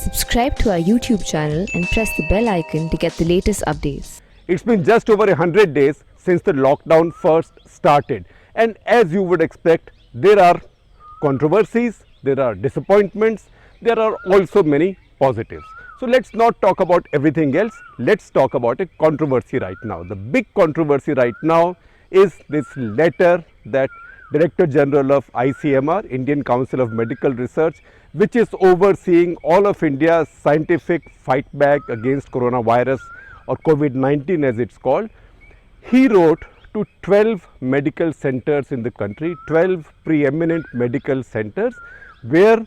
Subscribe to our YouTube channel and press the bell icon to get the latest updates. It's been just over 100 days since the lockdown first started, and as you would expect, there are controversies, there are disappointments, there are also many positives. So let's not talk about everything else, let's talk about a controversy right now. The big controversy right now is this letter that Director General of ICMR, Indian Council of Medical Research, which is overseeing all of India's scientific fight back against coronavirus or COVID-19 as it's called. He wrote to 12 medical centers in the country, 12 preeminent medical centers, where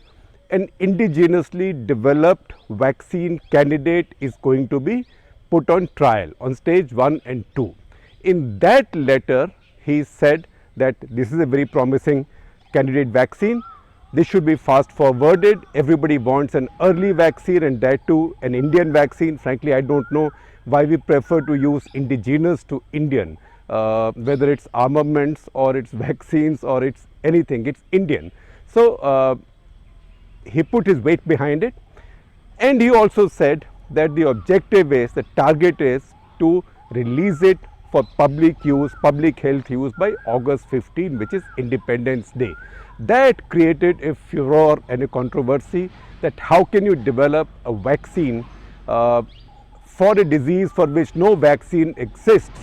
an indigenously developed vaccine candidate is going to be put on trial on stage 1 and 2. In that letter, he said that this is a very promising candidate vaccine. This should be fast forwarded. Everybody wants an early vaccine, and that too an Indian vaccine. Frankly, I don't know why we prefer to use indigenous to Indian, whether it's armaments or it's vaccines or it's anything, it's Indian. So he put his weight behind it, and he also said that the objective is, the target is to release it for public use, public health use by August 15, which is Independence Day. That created a furor and a controversy that how can you develop a vaccine for a disease for which no vaccine exists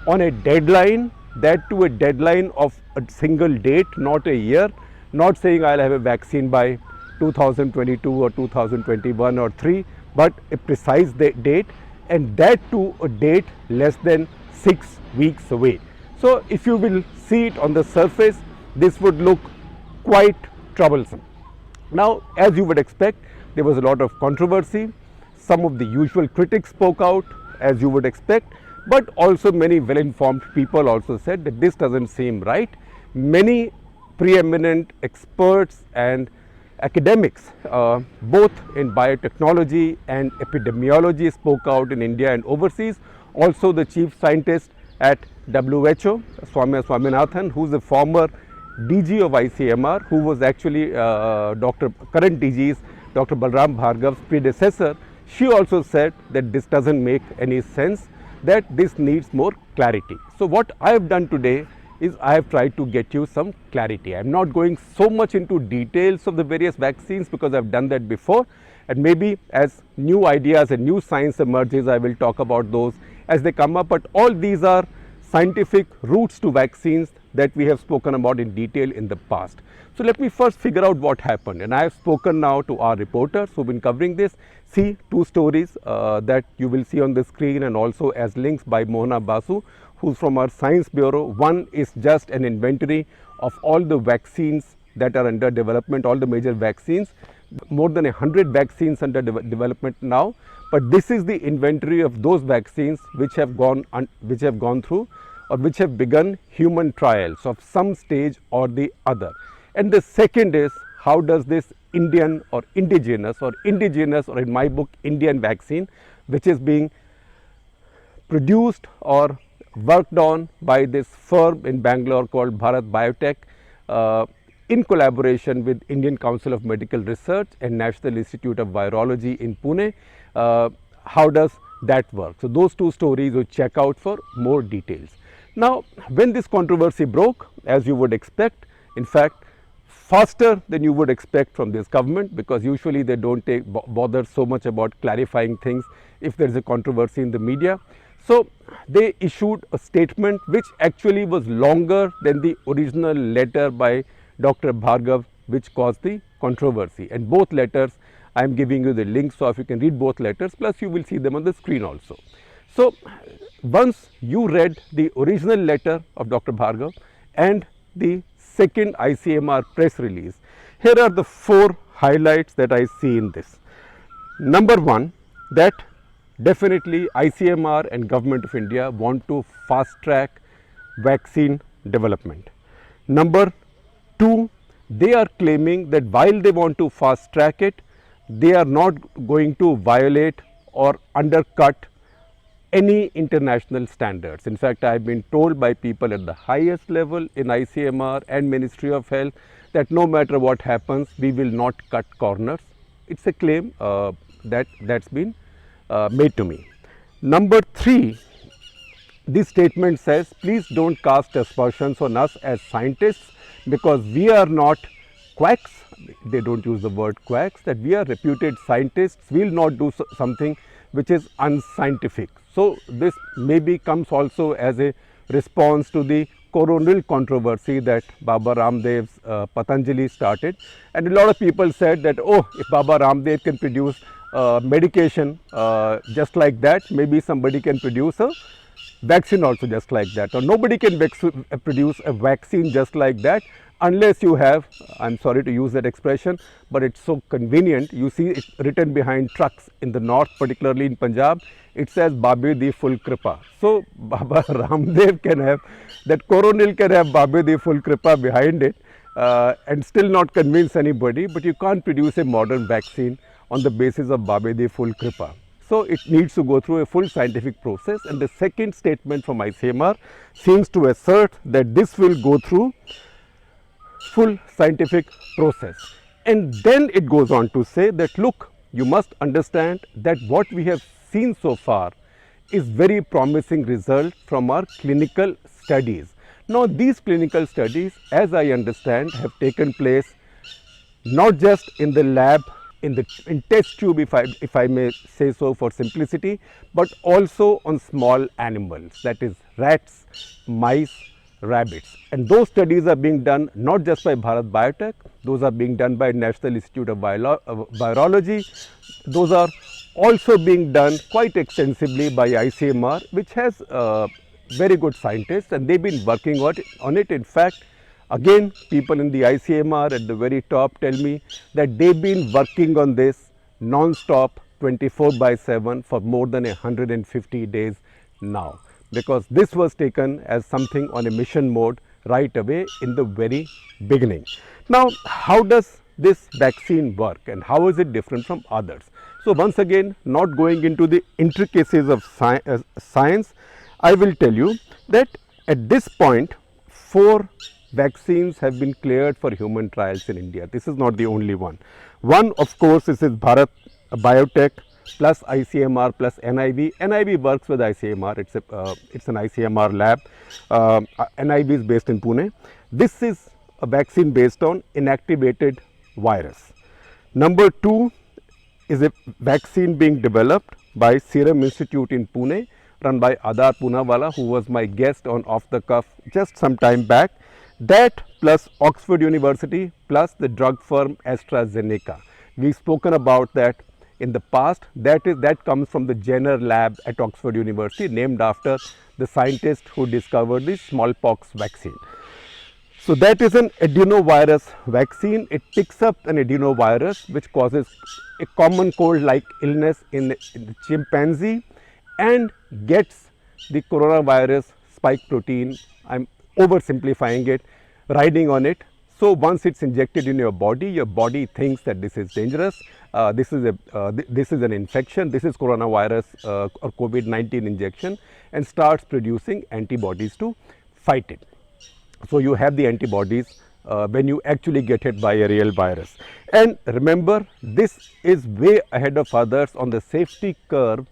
on a deadline, that to a deadline of a single date, not a year, not saying I'll have a vaccine by 2022 or 2021 or 3, but a precise date, and that to a date less than 6 weeks away. So if you will see it on the surface, this would look quite troublesome. Now, as you would expect, there was a lot of controversy. Some of the usual critics spoke out, as you would expect, but also many well-informed people also said that this doesn't seem right. Many preeminent experts and academics, both in biotechnology and epidemiology, spoke out in India and overseas. Also the chief scientist at WHO, Soumya Swaminathan, who is the former DG of ICMR, who was actually current DG's Dr. Balram Bhargav's predecessor, she also said that this doesn't make any sense, that this needs more clarity. So what I have done today is I have tried to get you some clarity. I am not going so much into details of the various vaccines because I have done that before, and maybe as new ideas and new science emerges, I will talk about those as they come up, but all these are scientific roots to vaccines that we have spoken about in detail in the past. So let me first figure out what happened, and I have spoken now to our reporters who have been covering this. See two stories that you will see on the screen and also as links by Mohana Basu, who's from our Science Bureau. One is just an inventory of all the vaccines that are under development, all the major vaccines, more than 100 vaccines under development now. But this is the inventory of those vaccines which have gone through or which have begun human trials of some stage or the other. And the second is, how does this Indian or indigenous or in my book Indian vaccine, which is being produced or worked on by this firm in Bangalore called Bharat Biotech, in collaboration with Indian Council of Medical Research and National Institute of Virology in Pune, how does that work? So those two stories you check out for more details. Now, when this controversy broke, as you would expect, in fact faster than you would expect from this government, because usually they don't bother so much about clarifying things if there is a controversy in the media. So they issued a statement which actually was longer than the original letter by Dr. Bhargav, which caused the controversy, and both letters I am giving you the link, so if you can read both letters, plus you will see them on the screen also. So once you read the original letter of Dr. Bhargav and the second ICMR press release, here are the 4 highlights that I see in this. Number 1, that definitely ICMR and Government of India want to fast track vaccine development. Number 2, they are claiming that while they want to fast track it, they are not going to violate or undercut any international standards. In fact, I have been told by people at the highest level in ICMR and Ministry of Health that no matter what happens, we will not cut corners it's a claim that's been made to me. Number 3, this statement says, please don't cast aspersions on us as scientists because we are not quacks. They don't use the word quacks, that we are reputed scientists. We will not do something which is unscientific. So, this maybe comes also as a response to the coronal controversy that Baba Ramdev's Patanjali started, and a lot of people said that, oh, if Baba Ramdev can produce medication just like that, maybe somebody can produce a vaccine also just like that, or nobody can produce a vaccine just like that unless you have, I'm sorry to use that expression, but it's so convenient. You see it written behind trucks in the north, particularly in Punjab, it says Babe di full kripa. So Baba Ramdev can have, that coronel can have Babe di full kripa behind it and still not convince anybody, but you can't produce a modern vaccine on the basis of Babe di full kripa. So it needs to go through a full scientific process, and the second statement from ICMR seems to assert that this will go through full scientific process. And then it goes on to say that, look, you must understand that what we have seen so far is very promising result from our clinical studies. Now these clinical studies, as I understand, have taken place not just in the lab, in test tube, if I may say so for simplicity, but also on small animals, that is rats, mice, rabbits. And those studies are being done not just by Bharat Biotech, those are being done by National Institute of Virology, those are also being done quite extensively by ICMR, which has very good scientists, and they've been working on it. In fact, again, people in the ICMR at the very top tell me that they've been working on this non-stop 24/7 for more than 150 days now, because this was taken as something on a mission mode right away in the very beginning. Now, how does this vaccine work and how is it different from others? So, once again, not going into the intricacies of science, I will tell you that at this point, 4 vaccines have been cleared for human trials in India. This is not the only one. One, of course, is Bharat Biotech plus ICMR plus NIV. NIV works with ICMR. It's an ICMR lab. NIV is based in Pune. This is a vaccine based on inactivated virus. Number 2 is a vaccine being developed by Serum Institute in Pune, run by Adar Poonawalla, who was my guest on Off the Cuff just some time back. That plus Oxford University plus the drug firm AstraZeneca. We've spoken about that in the past. That comes from the Jenner lab at Oxford University, named after the scientist who discovered the smallpox vaccine. So that is an adenovirus vaccine. It picks up an adenovirus which causes a common cold like illness in the chimpanzee and gets the coronavirus spike protein, I'm oversimplifying it, riding on it. So once it's injected in your body thinks that this is dangerous, this is an infection, this is coronavirus or COVID-19 injection, and starts producing antibodies to fight it. So you have the antibodies when you actually get hit by a real virus. And remember, this is way ahead of others on the safety curve,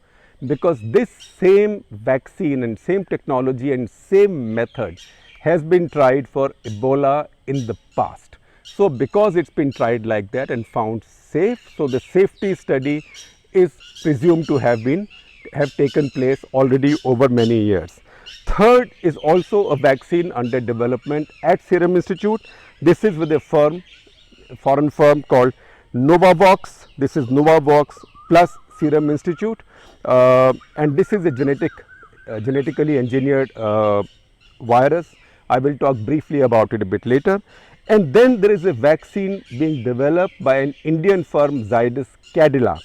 because this same vaccine and same technology and same method has been tried for Ebola in the past. So because it's been tried like that and found safe, so the safety study is presumed to have taken place already over many years. Third is also a vaccine under development at Serum Institute. This is with a foreign firm called Novavax. This is Novavax plus Serum Institute, and this is a genetically engineered virus. I will talk briefly about it a bit later. And then there is a vaccine being developed by an Indian firm, Zydus Cadila.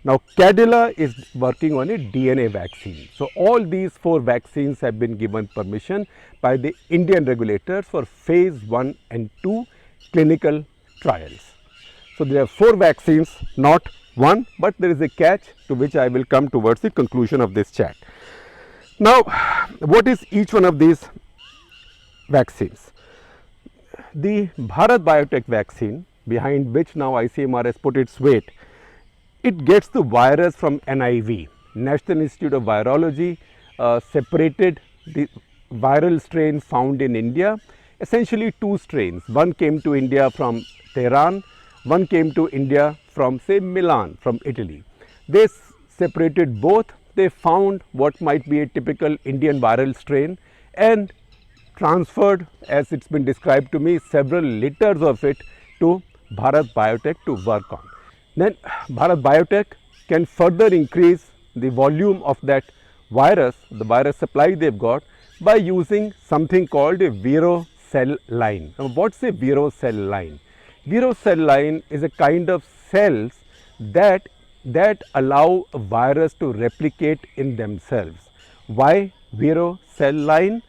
Now, Cadila is working on a DNA vaccine. So, all these 4 vaccines have been given permission by the Indian regulators for phase 1 and 2 clinical trials. So, there are 4 vaccines, not 1, but there is a catch to which I will come towards the conclusion of this chat. Now, what is each one of these vaccines? The Bharat Biotech vaccine, behind which now ICMR has put its weight, It gets the virus from NIV, National Institute of Virology, separated the viral strain found in India, essentially two strains. One came to India from Tehran, one came to India from, say, Milan, from Italy. They separated both. They found what might be a typical Indian viral strain and transferred, as it's been described to me, several liters of it to Bharat Biotech to work on. Then Bharat Biotech can further increase the volume of that virus, the virus supply they've got, by using something called a Vero cell line. Now, what's a Vero cell line? Vero cell line is a kind of cells that allow a virus to replicate in themselves. Why Vero cell line?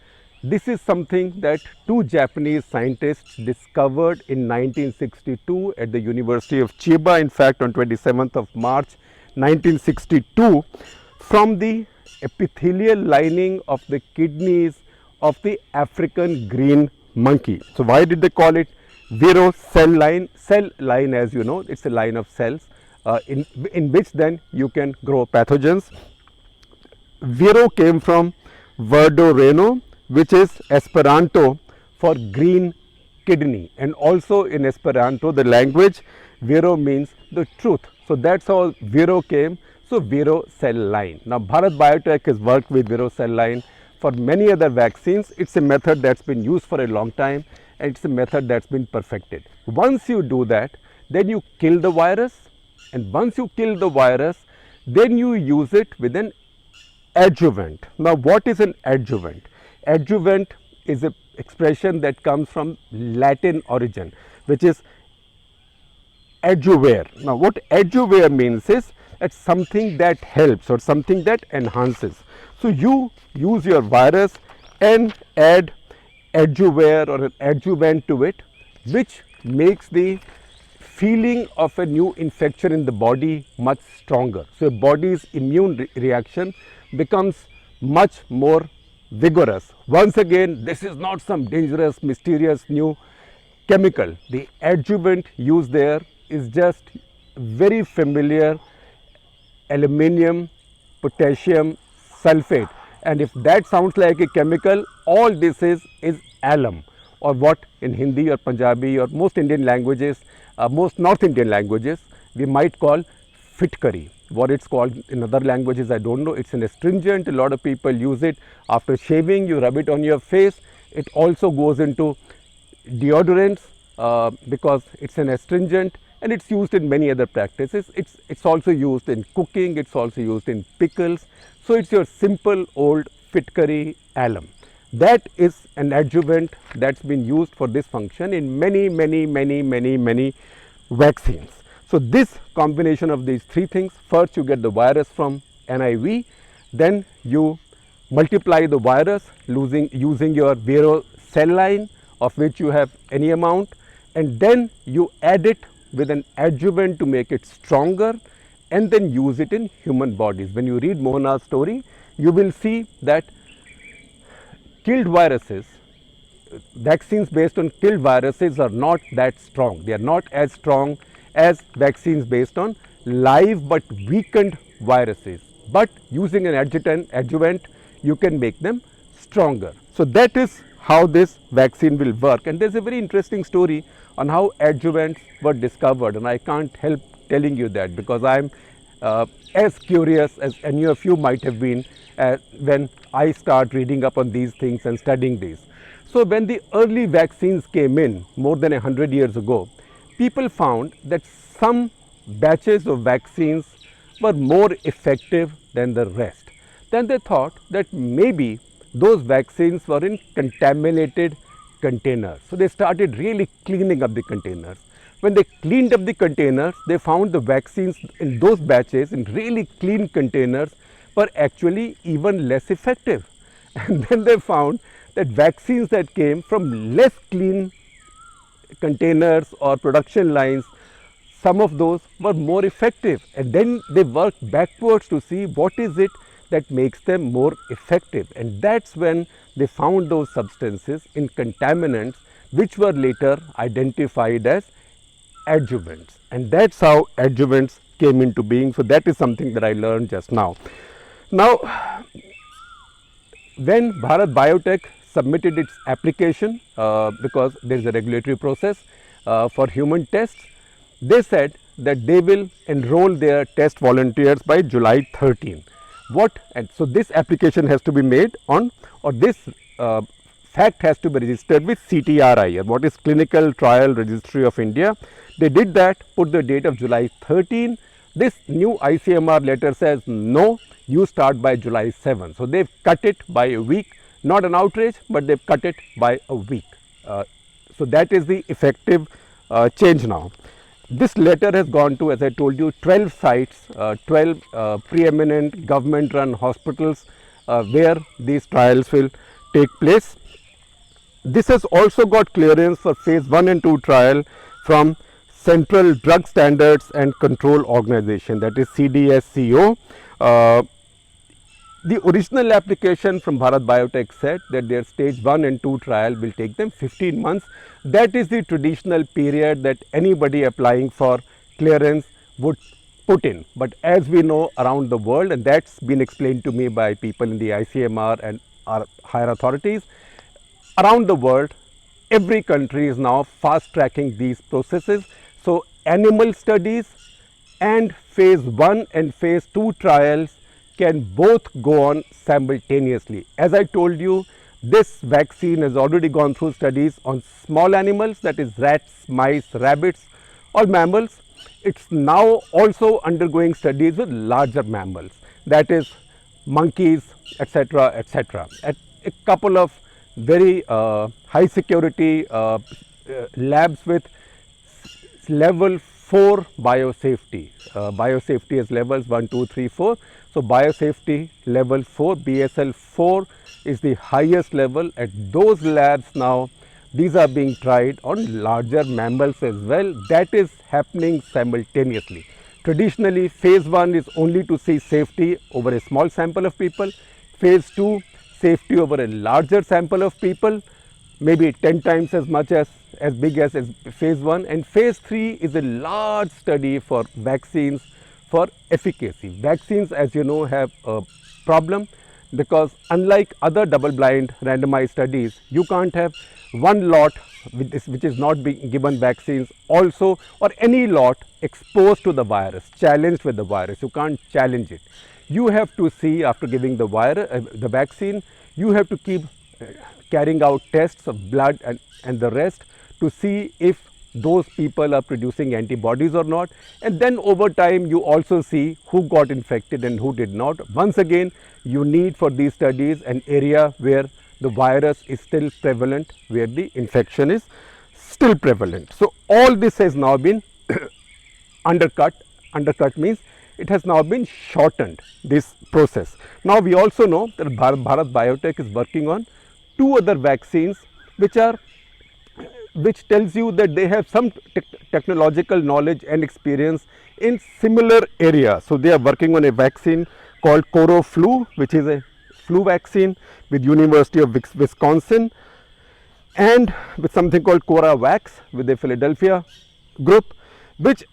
This is something that two Japanese scientists discovered in 1962 at the University of Chiba, in fact on 27th of March 1962, from the epithelial lining of the kidneys of the African green monkey. So, why did they call it Vero cell line? Cell line, as you know, it's a line of cells in which then you can grow pathogens. Vero came from Verdo Reno, which is Esperanto for green kidney, and also in Esperanto the language, Vero means the truth. So, that's how Vero came. So, Vero cell line. Now, Bharat Biotech has worked with Vero cell line for many other vaccines. It's a method that's been used for a long time, and it's a method that's been perfected. Once you do that, then you kill the virus, and once you kill the virus, then you use it with an adjuvant. Now, what is an adjuvant? Adjuvant is an expression that comes from Latin origin, which is adjuvare. Now, what adjuvare means is that something that helps or something that enhances. So, you use your virus and add adjuvare or an adjuvant to it, which makes the feeling of a new infection in the body much stronger. So, body's immune reaction becomes much more vigorous. Once again, this is not some dangerous, mysterious new chemical. The adjuvant used there is just very familiar aluminum potassium sulfate, and if that sounds like a chemical, all this is alum, or what in Hindi or Punjabi or most Indian languages, most North Indian languages, we might call fitkari. What it's called in other languages, I don't know. It's an astringent. A lot of people use it after shaving. You rub it on your face. It also goes into deodorants because it's an astringent, and it's used in many other practices. It's also used in cooking. It's also used in pickles. So, it's your simple old fitkari alum. That is an adjuvant that's been used for this function in many vaccines. So, this combination of these three things: first you get the virus from NIV, then you multiply the virus using your Vero cell line, of which you have any amount, and then you add it with an adjuvant to make it stronger, and then use it in human bodies. When you read Mohana's story, you will see that killed viruses, vaccines based on killed viruses are not that strong. They are not as strong as vaccines based on live but weakened viruses, but using an adjuvant you can make them stronger. So, that is how this vaccine will work, and there is a very interesting story on how adjuvants were discovered, and I can't help telling you that because I am as curious as any of you might have been when I start reading up on these things and studying these. So, when the early vaccines came in more than 100 years ago, people found that some batches of vaccines were more effective than the rest. Then they thought that maybe those vaccines were in contaminated containers. So, they started really cleaning up the containers. When they cleaned up the containers, they found the vaccines in those batches in really clean containers were actually even less effective. And then they found that vaccines that came from less clean containers or production lines, some of those were more effective, and then they worked backwards to see what is it that makes them more effective, and that's when they found those substances in contaminants which were later identified as adjuvants, and that's how adjuvants came into being. So that is something that I learned just now. Now, when Bharat Biotech submitted its application, because there is a regulatory process for human tests, they said that they will enroll their test volunteers by July 13. And so this application has to be made on, or this fact has to be registered with CTRI, what is Clinical Trial Registry of India. They did that, put the date of July 13. This new ICMR letter says no, you start by July 7. So they've cut it by a week, not an outrage, but they've cut it by a week. So that is the effective change now. This letter has gone to, as I told you, 12 sites, 12 preeminent government run hospitals where these trials will take place. This has also got clearance for phase 1 and 2 trial from Central Drug Standards and Control Organization, that is CDSCO. The original application from Bharat Biotech said that their stage 1 and 2 trial will take them 15 months. That is the traditional period that anybody applying for clearance would put in. But as we know around the world, and that's been explained to me by people in the ICMR and our higher authorities, around the world, every country is now fast tracking these processes. So animal studies and phase 1 and phase 2 trials can both go on simultaneously. As I told you, this vaccine has already gone through studies on small animals, that is rats, mice, rabbits or mammals. It's now also undergoing studies with larger mammals, that is monkeys, etc., etc. At a couple of very high security labs with level 4 biosafety. Biosafety is levels 1, 2, 3, 4. So biosafety level 4, BSL 4 is the highest level. At those labs now, these are being tried on larger mammals as well. That is happening simultaneously. Traditionally, phase 1 is only to see safety over a small sample of people. Phase 2, safety over a larger sample of people, maybe 10 times as much as big as phase 1. And phase 3 is a large study for vaccines for efficacy. Vaccines, as you know, have a problem because unlike other double-blind randomized studies, you can't have one lot which is not being given vaccines also, or any lot exposed to the virus, challenged with the virus. You can't challenge it. You have to see after giving the virus, the vaccine, you have to keep carrying out tests of blood and the rest to see if those people are producing antibodies or not, and then over time you also see who got infected and who did not. Once again, you need for these studies an area where the virus is still prevalent, where the infection is still prevalent. So all this has now been undercut. Undercut means it has now been shortened, this process. Now we also know that Bharat Biotech is working on 2 other vaccines which tells you that they have some technological knowledge and experience in similar areas. So they are working on a vaccine called CoroFlu, which is a flu vaccine with University of Wisconsin, and with something called CoraVax with the Philadelphia group, which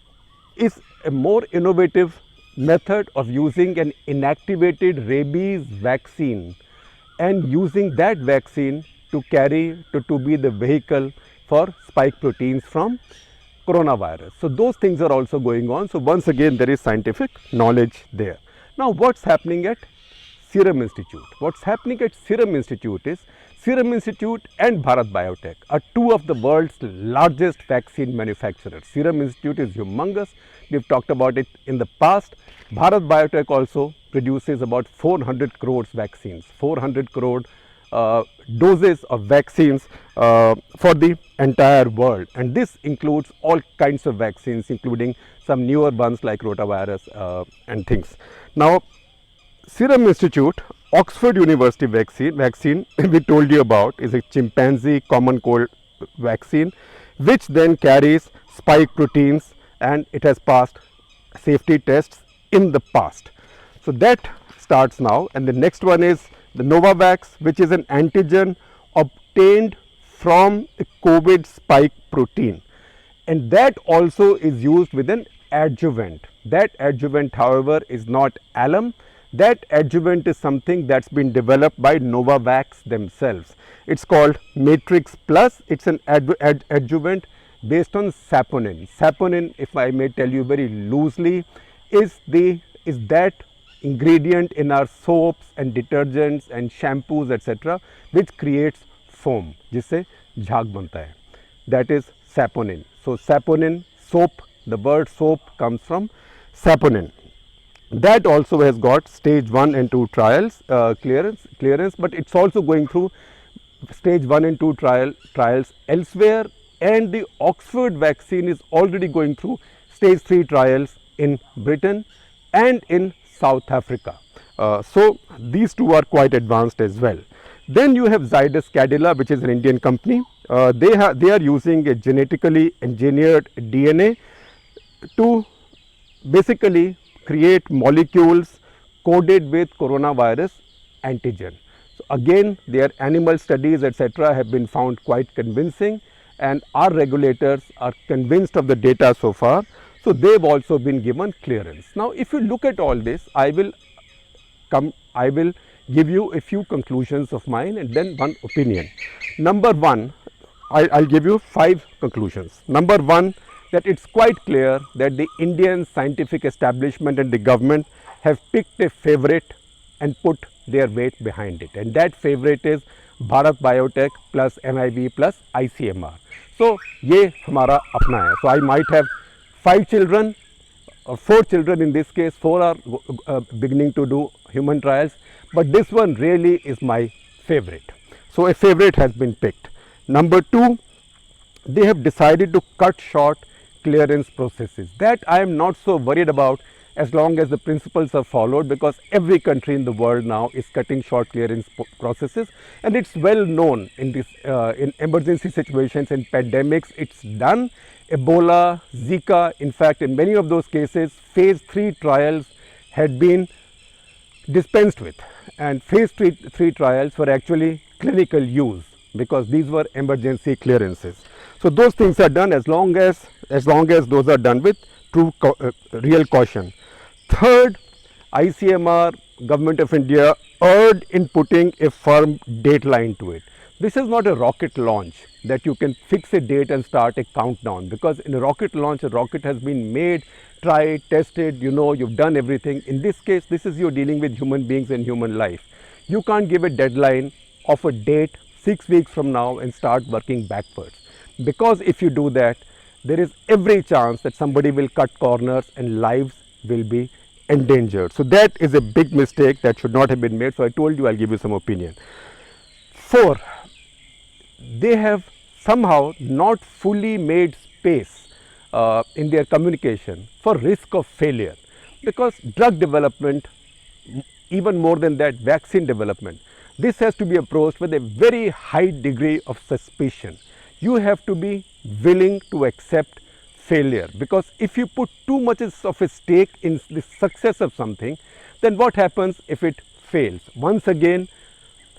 is a more innovative method of using an inactivated rabies vaccine and using that vaccine to be the vehicle for spike proteins from coronavirus. So those things are also going on. So once again, there is scientific knowledge there. Now what's happening at Serum Institute? What's happening at Serum Institute is Serum Institute and Bharat Biotech are 2 of the world's largest vaccine manufacturers. Serum Institute is humongous. We've talked about it in the past. Bharat Biotech also produces about 400 crores vaccines, 400 crore doses of vaccines for the entire world, and this includes all kinds of vaccines, including some newer ones like rotavirus and things. Now Serum Institute, Oxford University vaccine we told you about is a chimpanzee common cold vaccine, which then carries spike proteins, and it has passed safety tests in the past. So that starts now, and the next one is the Novavax, which is an antigen obtained from a COVID spike protein, and that also is used with an adjuvant. That adjuvant, however, is not alum. That adjuvant is something that's been developed by Novavax themselves. It's called Matrix Plus. It's an adjuvant based on saponin. Saponin, if I may tell you very loosely, is that ingredient in our soaps and detergents and shampoos etc. which creates foam, जिससे झाग बनता है. That is saponin. So saponin, soap, the word soap comes from saponin. That also has got stage 1 and 2 trials clearance, but it's also going through stage 1 and 2 trials elsewhere, and the Oxford vaccine is already going through stage 3 trials in Britain and in South Africa. So these two are quite advanced as well. Then you have Zydus Cadila, which is an Indian company. They are using a genetically engineered DNA to basically create molecules coded with coronavirus antigen. So again, their animal studies etc. have been found quite convincing, and our regulators are convinced of the data so far. So they've also been given clearance. Now, if you look at all this, I will give you a few conclusions of mine and then one opinion. Number one, I'll give you 5 conclusions. Number one, that it's quite clear that the Indian scientific establishment and the government have picked a favorite and put their weight behind it, and that favorite is Bharat Biotech plus NIV plus ICMR. So ये हमारा अपना है. So I might have 5 children, or 4 children in this case, 4 are beginning to do human trials, but this one really is my favorite. So a favorite has been picked. Number 2, they have decided to cut short clearance processes. That I am not so worried about as long as the principles are followed, because every country in the world now is cutting short clearance processes, and it's well known in this in emergency situations and pandemics. It's done. Ebola, Zika, in fact in many of those cases phase 3 trials had been dispensed with, and phase 3 trials were actually clinical use because these were emergency clearances. So those things are done as long as those are done with true real caution. Third, ICMR, Government of India erred in putting a firm dateline to it. This is not a rocket launch that you can fix a date and start a countdown, because in a rocket launch, a rocket has been made, tried, tested, you've done everything. In this case, this is you're dealing with human beings and human life. You can't give a deadline of a date 6 weeks from now and start working backwards, because if you do that, there is every chance that somebody will cut corners and lives will be endangered. So that is a big mistake that should not have been made. So I told you I'll give you some opinion. 4, they have somehow not fully made space in their communication for risk of failure, because drug development, even more than that, vaccine development, this has to be approached with a very high degree of suspicion. You have to be willing to accept failure, because if you put too much of a stake in the success of something, then what happens if it fails? Once again,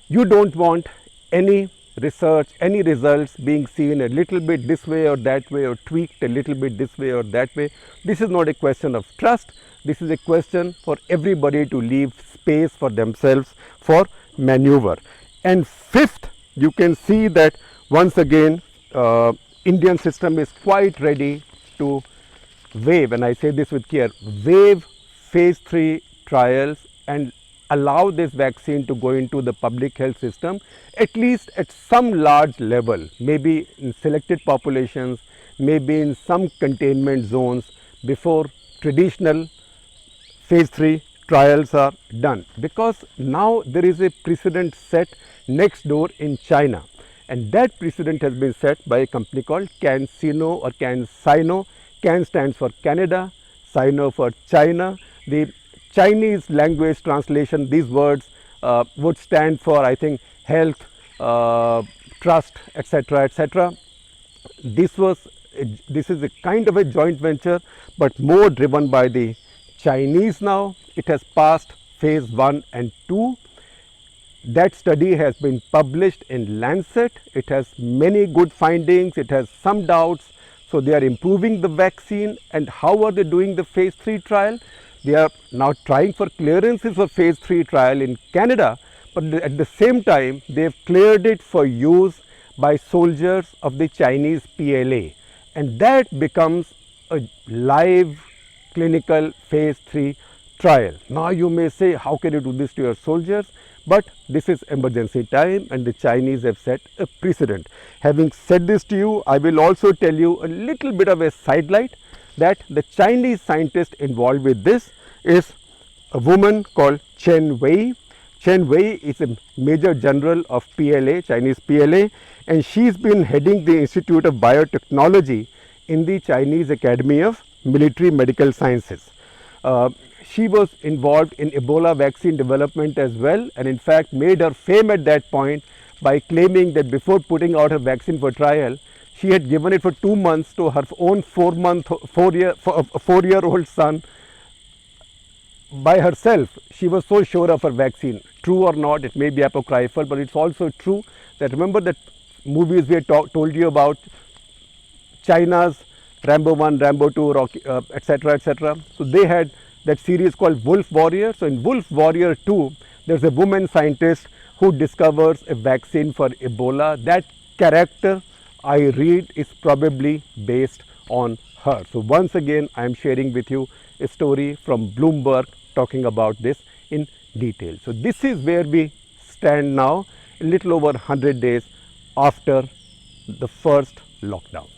you don't want any research, any results being seen a little bit this way or that way, or tweaked a little bit this way or that way. This is not a question of trust. This is a question for everybody to leave space for themselves for maneuver. And 5th, you can see that once again Indian system is quite ready to waive, and I say this with care, waive phase 3 trials and allow this vaccine to go into the public health system, at least at some large level, maybe in selected populations, maybe in some containment zones, before traditional phase 3 trials are done. Because now there is a precedent set next door in China, and that precedent has been set by a company called CanSino or CanSino. Can stands for Canada, Sino for China. The Chinese language translation, these words would stand for, I think, health, trust, etc., etc. This is a kind of a joint venture, but more driven by the Chinese now. It has passed phase 1 and 2. That study has been published in Lancet. It has many good findings. It has some doubts. So they are improving the vaccine. And how are they doing the phase 3 trial? They are now trying for clearances for phase 3 trial in Canada, but at the same time they have cleared it for use by soldiers of the Chinese PLA, and that becomes a live clinical phase 3 trial. Now you may say, how can you do this to your soldiers? But this is emergency time and the Chinese have set a precedent. Having said this to you, I will also tell you a little bit of a sidelight that the Chinese scientist involved with this is a woman called Chen Wei. Chen Wei is a Major General of PLA, Chinese PLA, and she's been heading the Institute of Biotechnology in the Chinese Academy of Military Medical Sciences. She was involved in Ebola vaccine development as well, and in fact made her fame at that point by claiming that before putting out her vaccine for trial, she had given it for 2 months to her own 4-year-old son by herself. She was so sure of her vaccine. True or not, it may be apocryphal, but it's also true that, remember that movies we had told you about, China's Rambo 1, Rambo 2, Rocky, etc., etc. So they had that series called Wolf Warrior. So in Wolf Warrior 2, there's a woman scientist who discovers a vaccine for Ebola. That character, I read, is probably based on her. So once again, I am sharing with you a story from Bloomberg talking about this in detail. So this is where we stand now, a little over 100 days after the first lockdown.